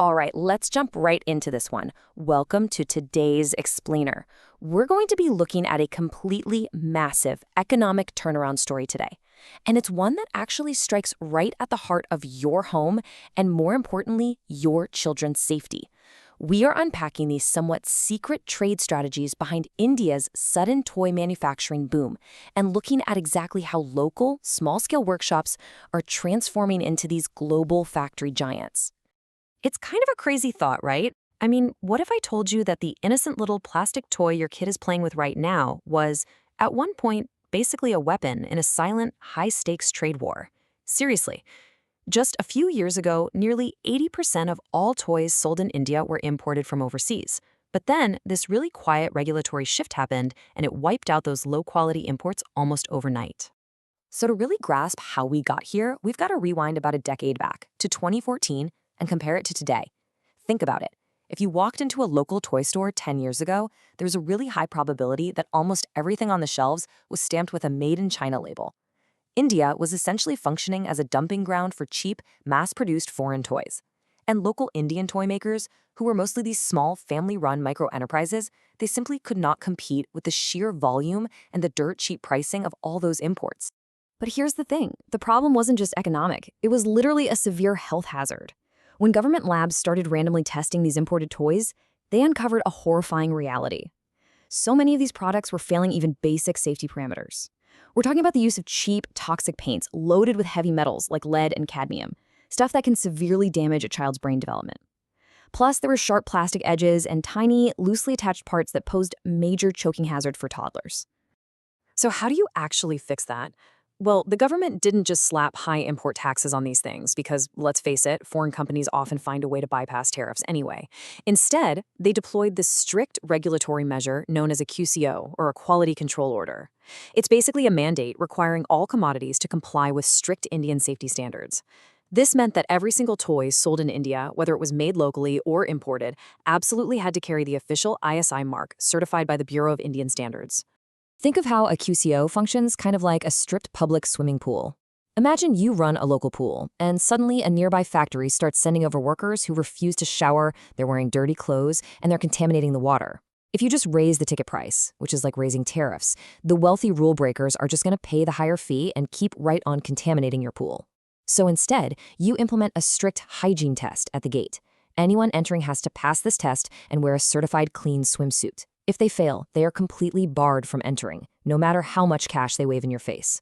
All right, let's jump right into this one. Welcome to today's Explainer. We're going to be looking at a completely massive economic turnaround story today. And it's one that actually strikes right at the heart of your home and, more importantly, your children's safety. We are unpacking these somewhat secret trade strategies behind India's sudden toy manufacturing boom and looking at exactly how local, small-scale workshops are transforming into these global factory giants. It's kind of a crazy thought, right? I mean, what if I told you that the innocent little plastic toy your kid is playing with right now was, at one point, basically a weapon in a silent, high-stakes trade war? Seriously. Just a few years ago, nearly 80% of all toys sold in India were imported from overseas. But then, this really quiet regulatory shift happened, and it wiped out those low-quality imports almost overnight. So to really grasp how we got here, we've got to rewind about a decade back, to 2014, and compare it to today. Think about it. If you walked into a local toy store 10 years ago, there's a really high probability that almost everything on the shelves was stamped with a Made in China label. India was essentially functioning as a dumping ground for cheap, mass-produced foreign toys. And local Indian toy makers, who were mostly these small, family-run micro-enterprises, they simply could not compete with the sheer volume and the dirt-cheap pricing of all those imports. But here's the thing. The problem wasn't just economic. It was literally a severe health hazard. When government labs started randomly testing these imported toys, they uncovered a horrifying reality. So many of these products were failing even basic safety parameters. We're talking about the use of cheap, toxic paints loaded with heavy metals like lead and cadmium, stuff that can severely damage a child's brain development. Plus, there were sharp plastic edges and tiny, loosely attached parts that posed major choking hazard for toddlers. So how do you actually fix that? Well, the government didn't just slap high import taxes on these things because, let's face it, foreign companies often find a way to bypass tariffs anyway. Instead, they deployed this strict regulatory measure known as a QCO, or a quality control order. It's basically a mandate requiring all commodities to comply with strict Indian safety standards. This meant that every single toy sold in India, whether it was made locally or imported, absolutely had to carry the official ISI mark certified by the Bureau of Indian Standards. Think of how a QCO functions kind of like a stripped public swimming pool. Imagine you run a local pool, and suddenly a nearby factory starts sending over workers who refuse to shower, they're wearing dirty clothes, and they're contaminating the water. If you just raise the ticket price, which is like raising tariffs, the wealthy rule breakers are just going to pay the higher fee and keep right on contaminating your pool. So instead, you implement a strict hygiene test at the gate. Anyone entering has to pass this test and wear a certified clean swimsuit. If they fail, they are completely barred from entering, no matter how much cash they wave in your face.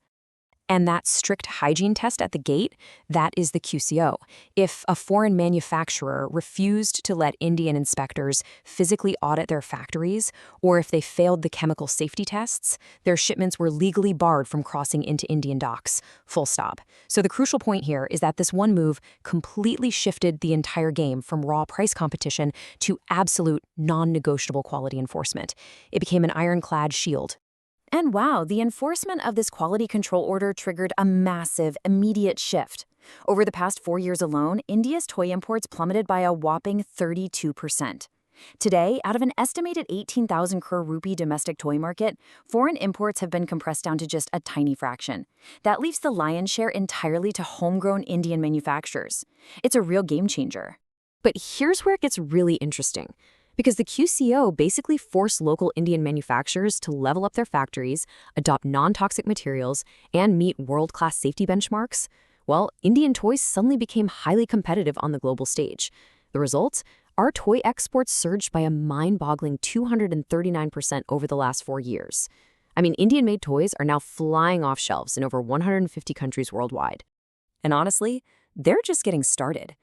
And that strict hygiene test at the gate, that is the QCO. If a foreign manufacturer refused to let Indian inspectors physically audit their factories, or if they failed the chemical safety tests, their shipments were legally barred from crossing into Indian docks, full stop. So the crucial point here is that this one move completely shifted the entire game from raw price competition to absolute non-negotiable quality enforcement. It became an ironclad shield. And wow, the enforcement of this quality control order triggered a massive, immediate shift. Over the past 4 years alone, India's toy imports plummeted by a whopping 32%. Today, out of an estimated 18,000 crore rupee domestic toy market, foreign imports have been compressed down to just a tiny fraction. That leaves the lion's share entirely to homegrown Indian manufacturers. It's a real game changer. But here's where it gets really interesting. Because the QCO basically forced local Indian manufacturers to level up their factories, adopt non-toxic materials, and meet world-class safety benchmarks, well, Indian toys suddenly became highly competitive on the global stage. The result? Our toy exports surged by a mind-boggling 239% over the last 4 years. I mean, Indian-made toys are now flying off shelves in over 150 countries worldwide. And honestly, they're just getting started.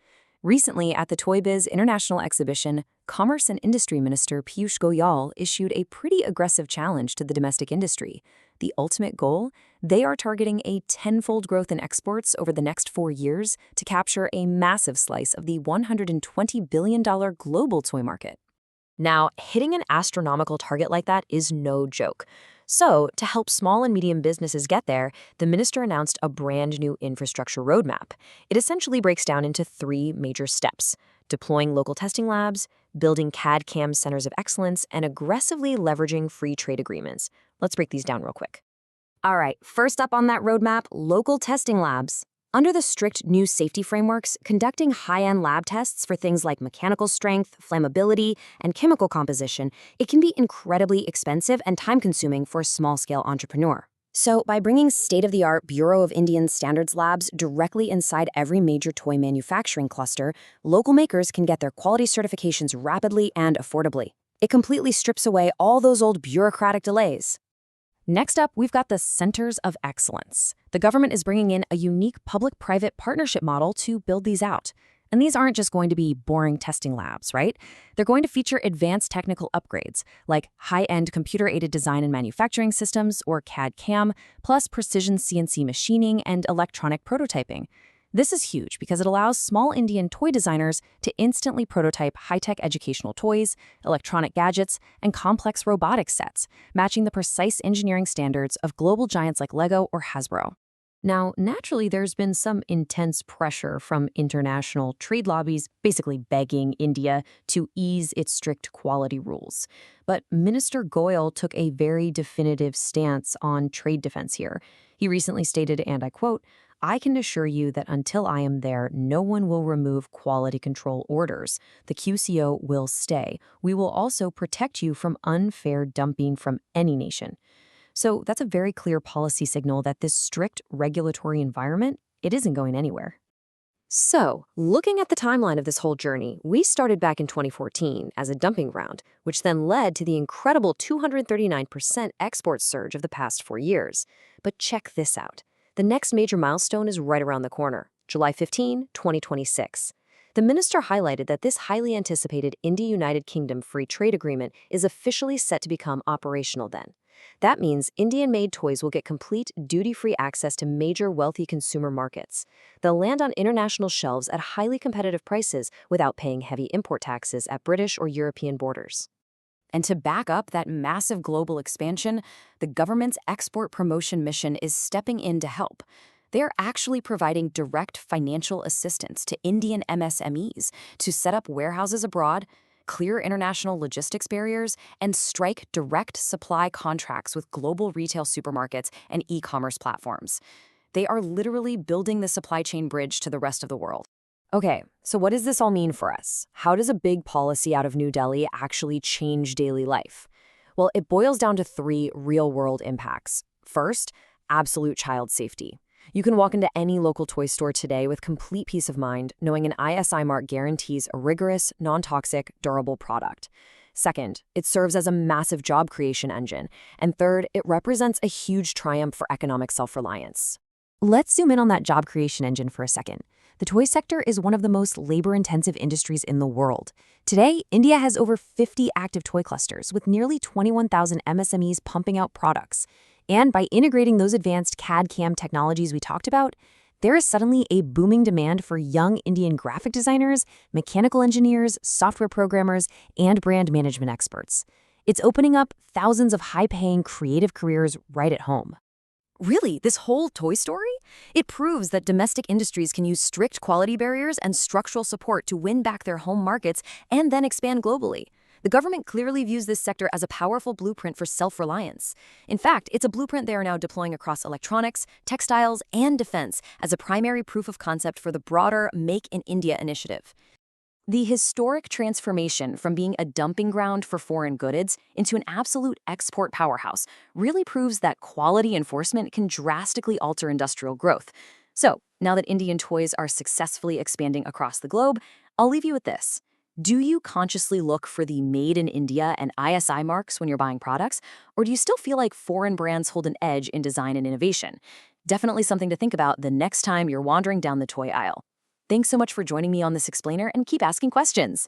Recently, at the Toy Biz International Exhibition, Commerce and Industry Minister Piyush Goyal issued a pretty aggressive challenge to the domestic industry. The ultimate goal? They are targeting a tenfold growth in exports over the next 4 years to capture a massive slice of the $120 billion global toy market. Now, hitting an astronomical target like that is no joke. So, to help small and medium businesses get there, the minister announced a brand new infrastructure roadmap. It essentially breaks down into 3 major steps: deploying local testing labs, building CAD/CAM centers of excellence, and aggressively leveraging free trade agreements. Let's break these down real quick. All right, first up on that roadmap, local testing labs. Under the strict new safety frameworks, conducting high-end lab tests for things like mechanical strength, flammability, and chemical composition, it can be incredibly expensive and time-consuming for a small-scale entrepreneur. So, by bringing state-of-the-art Bureau of Indian Standards labs directly inside every major toy manufacturing cluster, local makers can get their quality certifications rapidly and affordably. It completely strips away all those old bureaucratic delays. Next up, we've got the Centers of Excellence. The government is bringing in a unique public-private partnership model to build these out. And these aren't just going to be boring testing labs, right? They're going to feature advanced technical upgrades, like high-end computer-aided design and manufacturing systems, or CAD/CAM, plus precision CNC machining and electronic prototyping. This is huge because it allows small Indian toy designers to instantly prototype high-tech educational toys, electronic gadgets, and complex robotic sets, matching the precise engineering standards of global giants like Lego or Hasbro. Now, naturally, there's been some intense pressure from international trade lobbies, basically begging India to ease its strict quality rules. But Minister Goyal took a very definitive stance on trade defense here. He recently stated, and I quote, "I can assure you that until I am there, no one will remove quality control orders. The QCO will stay. We will also protect you from unfair dumping from any nation." So that's a very clear policy signal that this strict regulatory environment, it isn't going anywhere. So, looking at the timeline of this whole journey, we started back in 2014 as a dumping ground, which then led to the incredible 239% export surge of the past 4 years. But check this out. The next major milestone is right around the corner, July 15, 2026. The minister highlighted that this highly anticipated India-United Kingdom free trade agreement is officially set to become operational then. That means Indian-made toys will get complete duty-free access to major wealthy consumer markets. They'll land on international shelves at highly competitive prices without paying heavy import taxes at British or European borders. And to back up that massive global expansion, the government's export promotion mission is stepping in to help. They're actually providing direct financial assistance to Indian MSMEs to set up warehouses abroad, clear international logistics barriers, and strike direct supply contracts with global retail supermarkets and e-commerce platforms. They are literally building the supply chain bridge to the rest of the world. Okay, so what does this all mean for us? How does a big policy out of New Delhi actually change daily life? Well, it boils down to 3 real-world impacts. First, absolute child safety. You can walk into any local toy store today with complete peace of mind, knowing an ISI mark guarantees a rigorous, non-toxic, durable product. Second, it serves as a massive job creation engine. And third, it represents a huge triumph for economic self-reliance. Let's zoom in on that job creation engine for a second. The toy sector is one of the most labor-intensive industries in the world. Today, India has over 50 active toy clusters, with nearly 21,000 MSMEs pumping out products. And by integrating those advanced CAD/CAM technologies we talked about, there is suddenly a booming demand for young Indian graphic designers, mechanical engineers, software programmers, and brand management experts. It's opening up thousands of high-paying creative careers right at home. Really, this whole toy story? It proves that domestic industries can use strict quality barriers and structural support to win back their home markets and then expand globally. The government clearly views this sector as a powerful blueprint for self-reliance. In fact, it's a blueprint they are now deploying across electronics, textiles, and defense as a primary proof of concept for the broader Make in India initiative. The historic transformation from being a dumping ground for foreign goods into an absolute export powerhouse really proves that quality enforcement can drastically alter industrial growth. So, now that Indian toys are successfully expanding across the globe, I'll leave you with this. Do you consciously look for the Made in India and ISI marks when you're buying products, or do you still feel like foreign brands hold an edge in design and innovation? Definitely something to think about the next time you're wandering down the toy aisle. Thanks so much for joining me on this explainer, and keep asking questions.